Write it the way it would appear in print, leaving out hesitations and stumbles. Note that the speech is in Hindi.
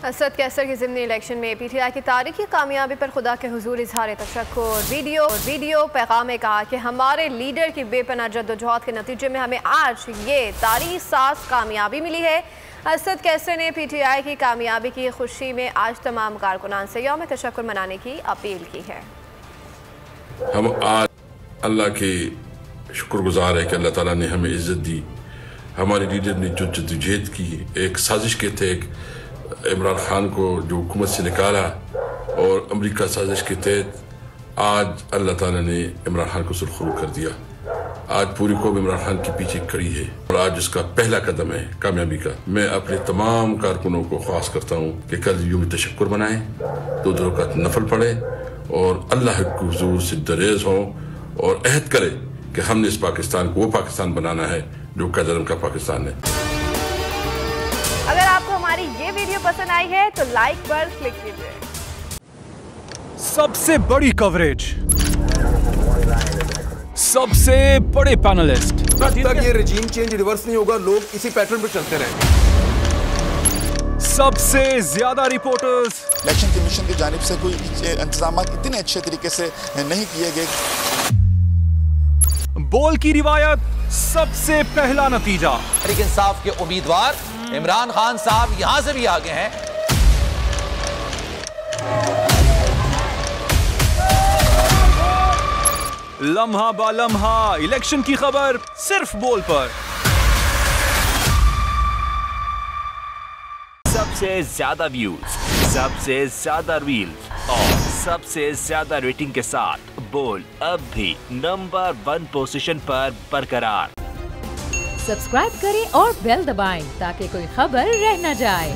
असद कैसर की ज़िमनी इलेक्शन में PTI की तारीखी कामयाबी पर खुदा के हुजूर इजहार तशक्कुर। वीडियो पैगाम में कहा कि हमारे लीडर की बेपनाह जद्दोजहद के नतीजे में हमें आज ये तारीख साज कामयाबी मिली है। असद कैसर ने PTI की कामयाबी की खुशी में आज तमाम कारकुनान से यौम तशक्कुर मनाने की अपील की है। हम आज अल्लाह के शुक्रगुजार है कि अल्लाह ताला ने हमें इज्जत दी। हमारे लीडर ने जो जद्दोजहद की, एक साजिश के तहत इमरान खान को जो हुकूमत से निकाला और अमेरिका साजिश के तहत आज अल्लाह ताला ने इमरान खान को सुरखरू कर दिया। आज पूरी कौम इमरान खान के पीछे खड़ी है और आज उसका पहला कदम है कामयाबी का। मैं अपने तमाम कारकुनों को ख्वास करता हूँ कि कल यूम तशक्कुर मनाएं, 2 रकात नफल पढ़े और अल्लाह के हुजूर से दरेज हों और अहद करें कि हमने इस पाकिस्तान को वो पाकिस्तान बनाना है जो कदम का पाकिस्तान है। अगर आपको हमारी ये वीडियो पसंद आई है तो लाइक पर क्लिक कीजिए। सबसे बड़ी कवरेज, सबसे बड़े पैनलिस्ट, जब तक ये रजीम चेंज रिवर्स नहीं होगा लोग इसी पैटर्न पर चलते रहेंगे। सबसे ज्यादा रिपोर्टर्स। इलेक्शन कमीशन की जानिब से कोई इंतजाम इतने अच्छे तरीके से नहीं किए गए। बोल की रिवायत, सबसे पहला नतीजा। तहरीक इंसाफ के उम्मीदवार इमरान खान साहब यहां से भी आगे हैं। लम्हा बा लम्हा इलेक्शन की खबर सिर्फ बोल पर। सबसे ज्यादा व्यूज, सबसे ज्यादा रील्स और सबसे ज्यादा रेटिंग के साथ बोल अब भी नंबर 1 पोजीशन पर बरकरार। सब्सक्राइब करें और बेल दबाएं ताकि कोई खबर रह न जाए।